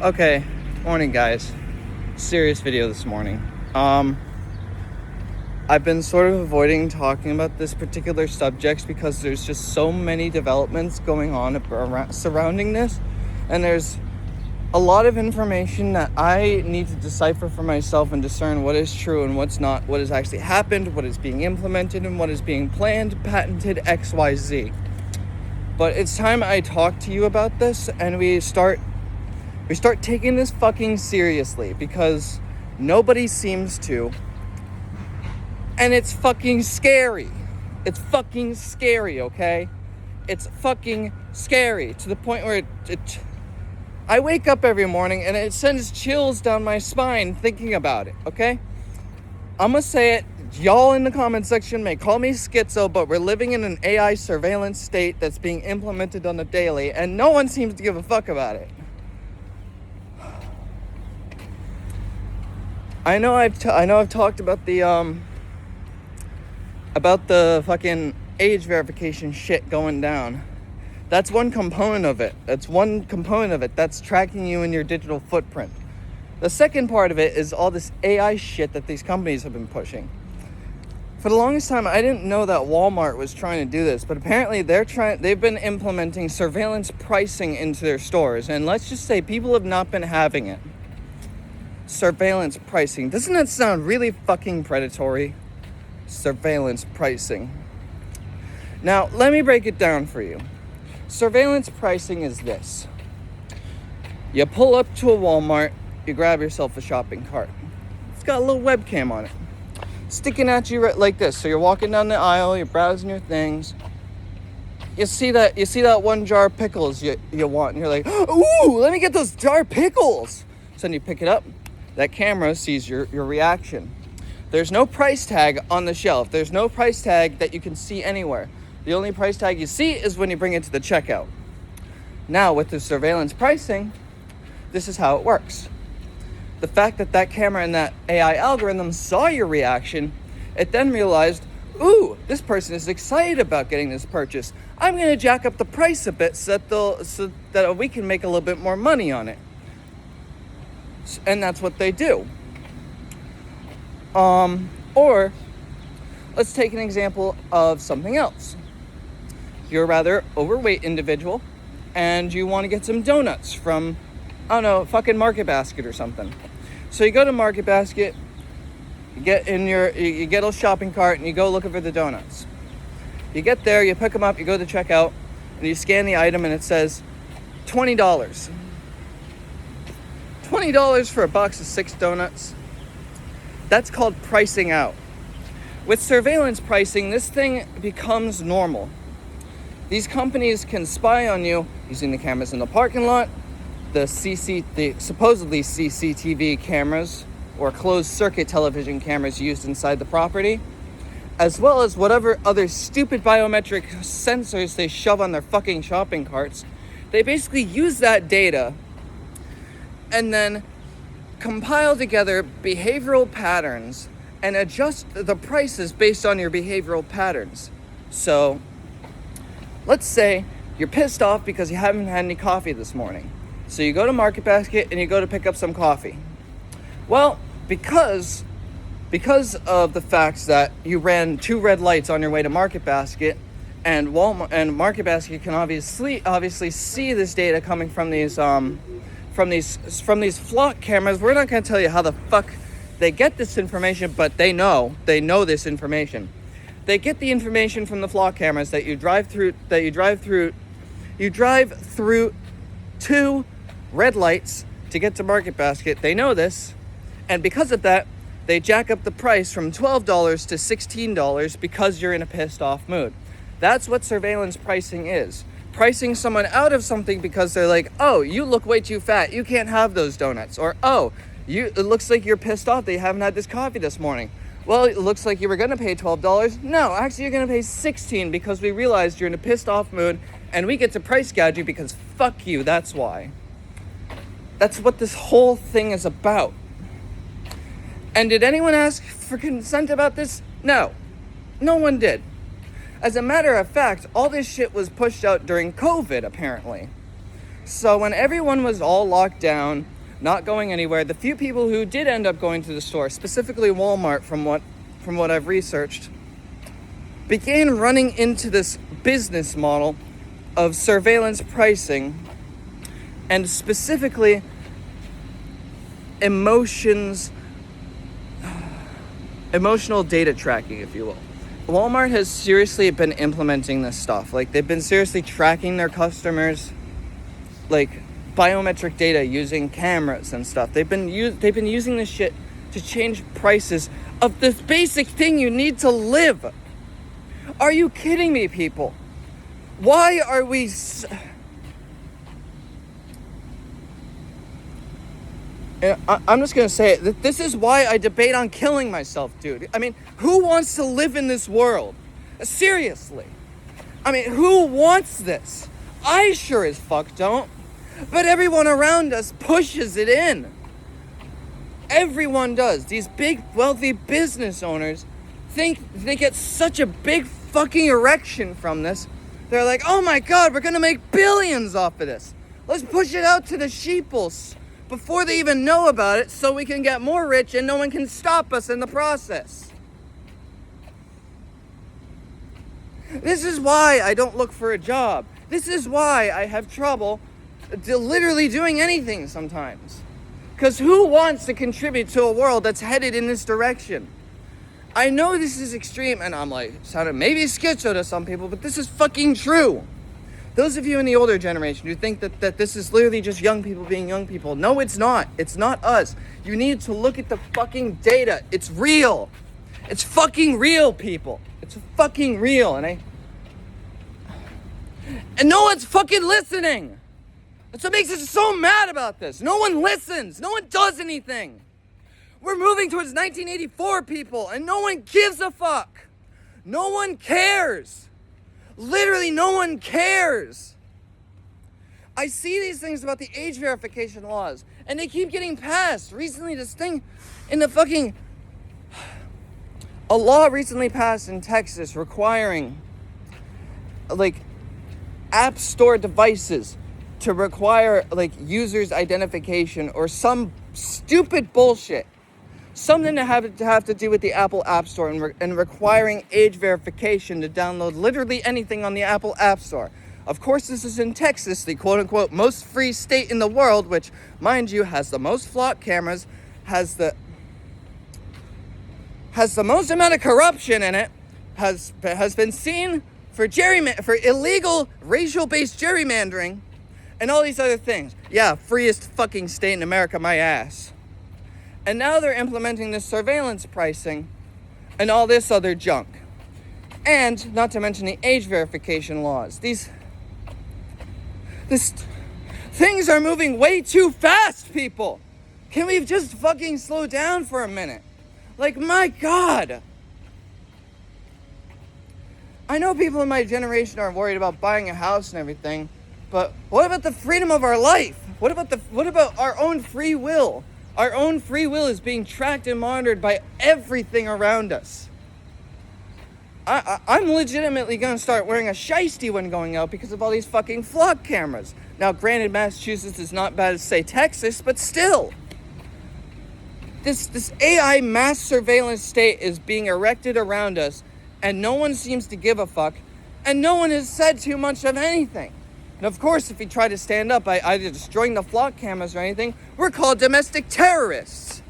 Okay, morning guys. Serious video this morning. I've been sort of avoiding talking about this particular subject because there's just so many developments going on surrounding this, and there's a lot of information that I need to decipher for myself and discern what is true and what's not, what has actually happened, what is being implemented, and what is being planned, patented, XYZ. But it's time I talk to you about this and we start taking this fucking seriously, because nobody seems to. And it's fucking scary. It's fucking scary, okay? It's fucking scary to the point where I wake up every morning and it sends chills down my spine thinking about it, okay? I'm gonna say it. Y'all in the comment section may call me schizo, but we're living in an AI surveillance state that's being implemented on the daily, and no one seems to give a fuck about it. I know I've talked about the fucking age verification shit going down. That's one component of it. That's tracking you in your digital footprint. The second part of it is all this AI shit that these companies have been pushing. For the longest time, I didn't know that Walmart was trying to do this, but apparently they've been implementing surveillance pricing into their stores, and let's just say people have not been having it. Surveillance pricing. Doesn't that sound really fucking predatory? Surveillance pricing. Now, let me break it down for you. Surveillance pricing is this. You pull up to a Walmart, you grab yourself a shopping cart. It's got a little webcam on it, sticking at you right like this. So you're walking down the aisle, you're browsing your things. You see that one jar of pickles you want, and you're like, ooh, let me get those jar of pickles. So then you pick it up. That camera sees your reaction. There's no price tag on the shelf. There's no price tag that you can see anywhere. The only price tag you see is when you bring it to the checkout. Now, with the surveillance pricing, this is how it works. The fact that camera and that AI algorithm saw your reaction, it then realized, ooh, this person is excited about getting this purchase. I'm going to jack up the price a bit so that we can make a little bit more money on it. And that's what they do. Or let's take an example of something else. You're a rather overweight individual and you want to get some donuts from, I don't know, fucking Market Basket or something. So you go to Market Basket, you get a shopping cart and you go looking for the donuts. You get there, you pick them up, you go to checkout, and you scan the item and it says $20. $20 for a box of 6 donuts. That's called pricing out. With surveillance pricing, this thing becomes normal. These companies can spy on you using the cameras in the parking lot, the supposedly CCTV cameras or closed circuit television cameras used inside the property, as well as whatever other stupid biometric sensors they shove on their fucking shopping carts. They basically use that data and then compile together behavioral patterns and adjust the prices based on your behavioral patterns. So, let's say you're pissed off because you haven't had any coffee this morning. So you go to Market Basket and you go to pick up some coffee. Well, because of the fact that you ran 2 red lights on your way to Market Basket, and Walmart and Market Basket can obviously see this data coming from these flock cameras. We're not going to tell you how the fuck they get this information, but they know this information. They get the information from the flock cameras that you drive through 2 red lights to get to Market Basket. They know this, and because of that, they jack up the price from $12 to $16 because you're in a pissed off mood. That's what surveillance pricing is. Pricing someone out of something because they're like, oh, you look way too fat, you can't have those donuts. Or, oh, it looks like you're pissed off that you haven't had this coffee this morning. Well, it looks like you were going to pay $12. No, actually you're going to pay $16 because we realized you're in a pissed off mood and we get to price gouge you because fuck you, that's why. That's what this whole thing is about. And did anyone ask for consent about this? No. No one did. As a matter of fact, all this shit was pushed out during COVID, apparently. So when everyone was all locked down, not going anywhere, the few people who did end up going to the store, specifically Walmart from what I've researched, began running into this business model of surveillance pricing and specifically emotional data tracking, if you will. Walmart has seriously been implementing this stuff. Like, they've been seriously tracking their customers, like biometric data using cameras and stuff. They've been using this shit to change prices of this basic thing you need to live. Are you kidding me, people? Why are we I'm just gonna say it. This is why I debate on killing myself, dude. I mean, who wants to live in this world? Seriously. I mean, who wants this? I sure as fuck don't. But everyone around us pushes it in. Everyone does. These big, wealthy business owners think they get such a big fucking erection from this. They're like, oh my God, we're gonna make billions off of this. Let's push it out to the sheeples before they even know about it so we can get more rich and no one can stop us in the process. This is why I don't look for a job. This is why I have trouble literally doing anything sometimes. Because who wants to contribute to a world that's headed in this direction? I know this is extreme, and I'm like, sounding maybe schizo to some people, but this is fucking true. Those of you in the older generation who think that this is literally just young people being young people, no, it's not. It's not us. You need to look at the fucking data. It's real. It's fucking real, people. It's fucking real. And no one's fucking listening. That's what makes us so mad about this. No one listens. No one does anything. We're moving towards 1984, people, and no one gives a fuck. No one cares. Literally, no one cares. I see these things about the age verification laws, and they keep getting passed. Recently, this thing in the fucking... A law recently passed in Texas requiring, like, app store devices to require, like, users' identification or some stupid bullshit. Something to have to do with the Apple App Store and requiring age verification to download literally anything on the Apple App Store. Of course, this is in Texas, the quote-unquote most free state in the world, which, mind you, has the most flock cameras, has the most amount of corruption in it, has been seen for illegal racial-based gerrymandering, and all these other things. Yeah, freest fucking state in America, my ass. And now they're implementing this surveillance pricing and all this other junk. And not to mention the age verification laws. Things are moving way too fast, people. Can we just fucking slow down for a minute? Like, my God. I know people in my generation are worried about buying a house and everything, but what about the freedom of our life? What about our own free will? Our own free will is being tracked and monitored by everything around us. I'm legitimately going to start wearing a shiesty when going out because of all these fucking flock cameras. Now, granted, Massachusetts is not bad as, say, Texas, but still. This AI mass surveillance state is being erected around us, and no one seems to give a fuck, and no one has said too much of anything. And of course, if we try to stand up by either destroying the flock cameras or anything, we're called domestic terrorists.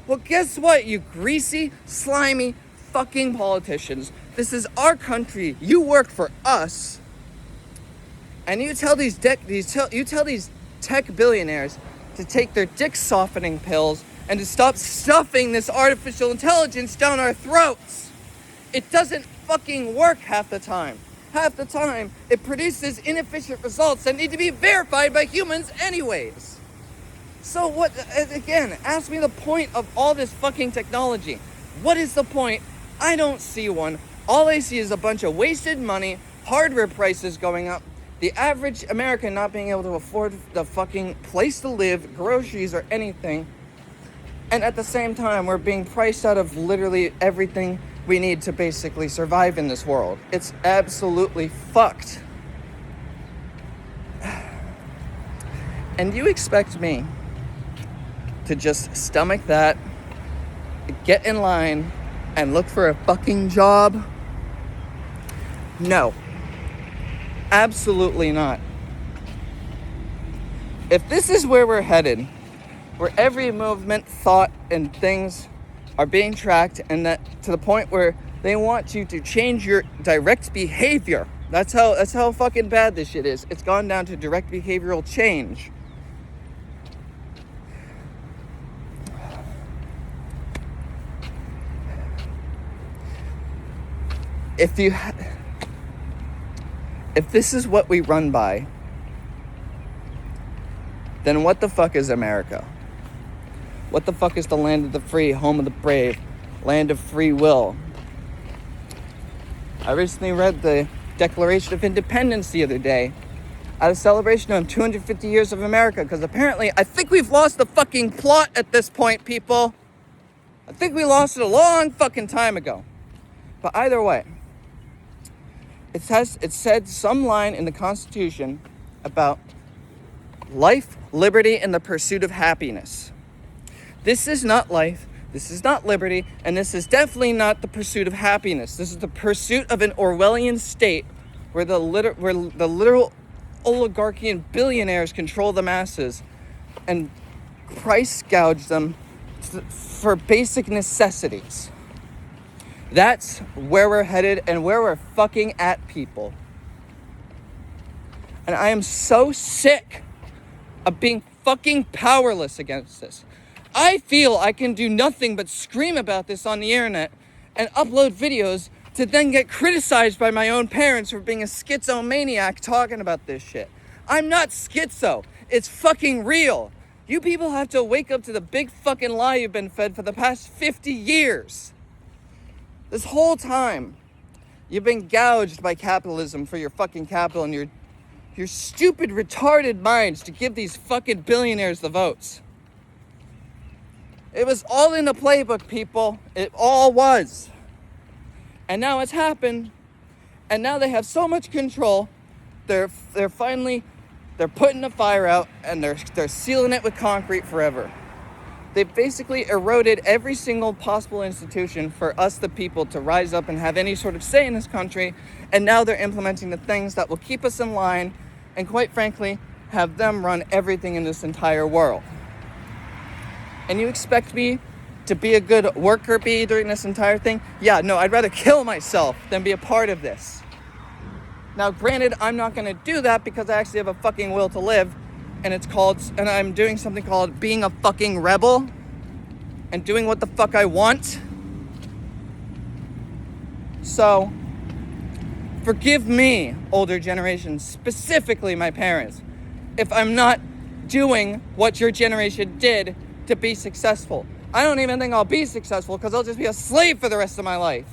Well, guess what, you greasy, slimy, fucking politicians. This is our country. You work for us. And you tell these tech billionaires to take their dick softening pills and to stop stuffing this artificial intelligence down our throats. It doesn't fucking work half the time. Half the time, it produces inefficient results that need to be verified by humans anyways. So what, again, ask me the point of all this fucking technology. What is the point? I don't see one. All I see is a bunch of wasted money, hardware prices going up, the average American not being able to afford the fucking place to live, groceries, or anything. And at the same time, we're being priced out of literally everything we need to basically survive in this world. It's absolutely fucked. And you expect me to just stomach that, get in line, and look for a fucking job? No. Absolutely not. If this is where we're headed, where every movement, thought, and things are being tracked, and that to the point where they want you to change your direct behavior. That's how fucking bad this shit is. It's gone down to direct behavioral change. If this is what we run by, then what the fuck is America? What the fuck is the land of the free, home of the brave, land of free will? I recently read the Declaration of Independence the other day at a celebration of 250 years of America, because apparently I think we've lost the fucking plot at this point, people. I think we lost it a long fucking time ago. But either way, it said some line in the Constitution about life, liberty, and the pursuit of happiness. This is not life, this is not liberty, and this is definitely not the pursuit of happiness. This is the pursuit of an Orwellian state where the literal oligarchy and billionaires control the masses and price gouge them for basic necessities. That's where we're headed and where we're fucking at, people. And I am so sick of being fucking powerless against this. I feel I can do nothing but scream about this on the internet and upload videos to then get criticized by my own parents for being a schizomaniac talking about this shit. I'm not schizo. It's fucking real. You people have to wake up to the big fucking lie you've been fed for the past 50 years. This whole time, you've been gouged by capitalism for your fucking capital and your stupid, retarded minds to give these fucking billionaires the votes. It was all in the playbook, people. It all was. And now it's happened. And now they have so much control. They're putting the fire out and they're sealing it with concrete forever. They've basically eroded every single possible institution for us, the people, to rise up and have any sort of say in this country. And now they're implementing the things that will keep us in line and, quite frankly, have them run everything in this entire world. And you expect me to be a good worker bee during this entire thing? Yeah, no, I'd rather kill myself than be a part of this. Now, granted, I'm not going to do that because I actually have a fucking will to live. And I'm doing something called being a fucking rebel and doing what the fuck I want. So, forgive me, older generations, specifically my parents, if I'm not doing what your generation did to be successful. I don't even think I'll be successful because I'll just be a slave for the rest of my life.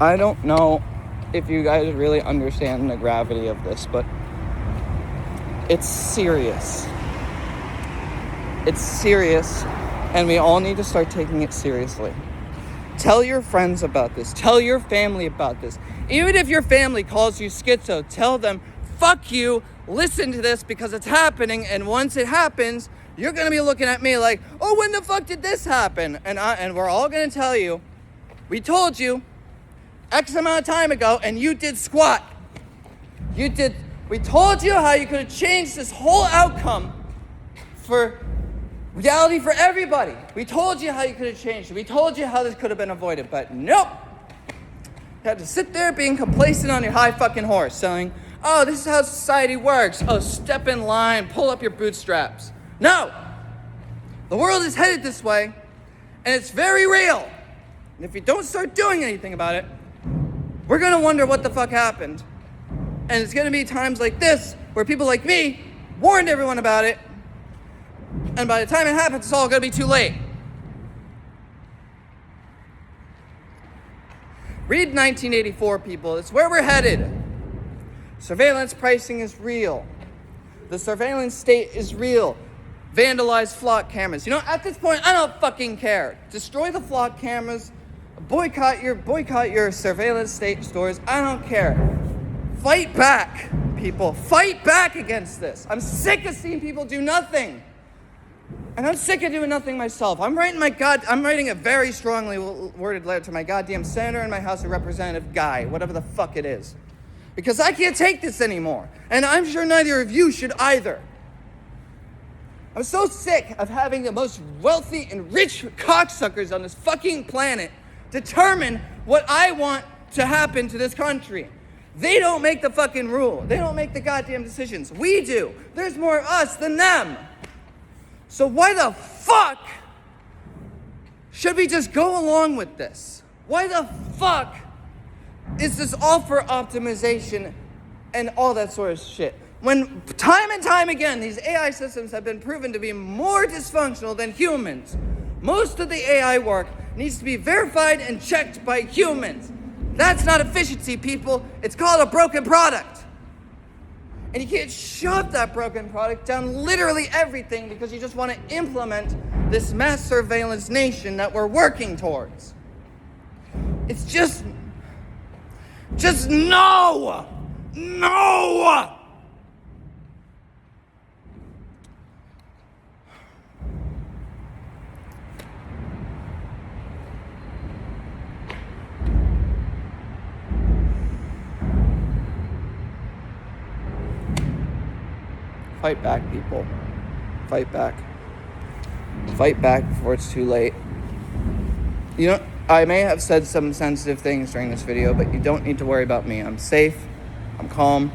I don't know if you guys really understand the gravity of this, but it's serious. It's serious, and we all need to start taking it seriously. Tell your friends about this. Tell your family about this. Even if your family calls you schizo, tell them, fuck you, listen to this because it's happening, and once it happens, you're going to be looking at me like, oh, when the fuck did this happen? And we're all going to tell you, we told you X amount of time ago, and you did squat. We told you how you could have changed this whole outcome for reality for everybody. We told you how you could have changed it. We told you how this could have been avoided, but nope. You had to sit there being complacent on your high fucking horse, saying, oh, this is how society works. Oh, step in line, pull up your bootstraps. No! The world is headed this way, and it's very real. And if you don't start doing anything about it, we're going to wonder what the fuck happened. And it's going to be times like this where people like me warned everyone about it, and by the time it happens, it's all going to be too late. Read 1984, people. It's where we're headed. Surveillance pricing is real. The surveillance state is real. vandalize flock cameras. You know, at this point, I don't fucking care. Destroy the flock cameras. Boycott your surveillance state stores. I don't care. Fight back, people. Fight back against this. I'm sick of seeing people do nothing. And I'm sick of doing nothing myself. I'm writing a very strongly worded letter to my goddamn senator and my House of Representative guy, whatever the fuck it is. Because I can't take this anymore. And I'm sure neither of you should either. I'm so sick of having the most wealthy and rich cocksuckers on this fucking planet determine what I want to happen to this country. They don't make the fucking rule. They don't make the goddamn decisions. We do. There's more of us than them. So why the fuck should we just go along with this? Why the fuck is this all for optimization and all that sort of shit? When time and time again, these AI systems have been proven to be more dysfunctional than humans. Most of the AI work needs to be verified and checked by humans. That's not efficiency, people. It's called a broken product. And you can't shove that broken product down literally everything because you just want to implement this mass surveillance nation that we're working towards. It's just no! No! Fight back, people. Fight back. Fight back before it's too late. You know, I may have said some sensitive things during this video, but you don't need to worry about me. I'm safe. I'm calm.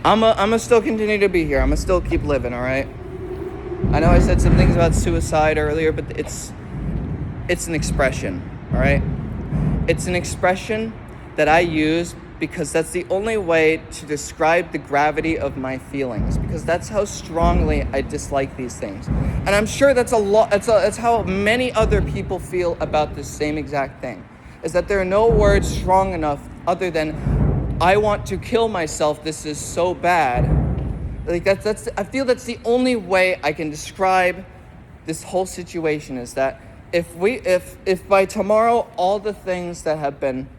I'm gonna still continue to be here. I'm gonna still keep living, all right? I know I said some things about suicide earlier, but it's an expression, all right? It's an expression that I use because that's the only way to describe the gravity of my feelings, because that's how strongly I dislike these things. And I'm sure that's how many other people feel about this same exact thing, is that there are no words strong enough other than, I want to kill myself, this is so bad. Like I feel that's the only way I can describe this whole situation, is that if by tomorrow all the things that have been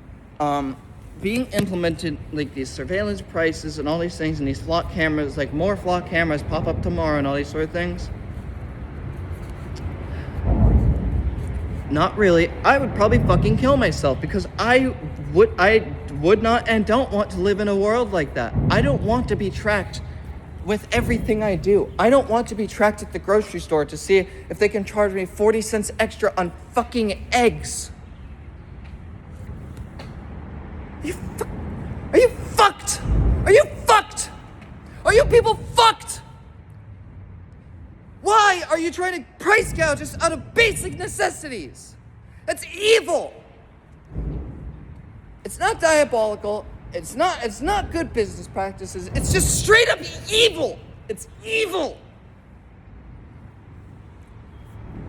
being implemented, like these surveillance prices and all these things and these flock cameras, like more flock cameras pop up tomorrow and all these sort of things. Not really. I would probably fucking kill myself because I would not and don't want to live in a world like that. I don't want to be tracked with everything I do. I don't want to be tracked at the grocery store to see if they can charge me 40 cents extra on fucking eggs. Are you fucked? Are you fucked? Are you people fucked? Why are you trying to price gouge us out of basic necessities? That's evil. It's not diabolical. It's not good business practices. It's just straight up evil. It's evil.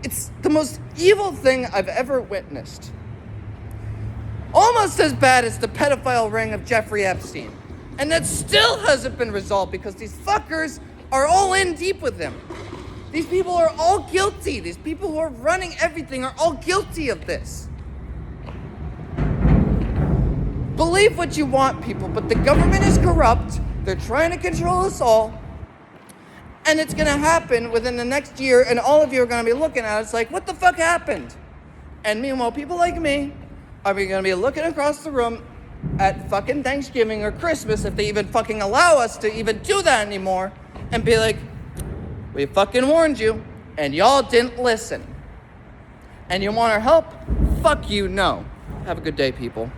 It's the most evil thing I've ever witnessed. Almost as bad as the pedophile ring of Jeffrey Epstein. And that still hasn't been resolved because these fuckers are all in deep with him. These people are all guilty. These people who are running everything are all guilty of this. Believe what you want, people, but the government is corrupt. They're trying to control us all. And it's going to happen within the next year, and all of you are going to be looking at it. It's like, what the fuck happened? And meanwhile, people like me are we going to be looking across the room at fucking Thanksgiving or Christmas, if they even fucking allow us to even do that anymore, and be like, we fucking warned you, and y'all didn't listen. And you want our help? Fuck you, no. Have a good day, people.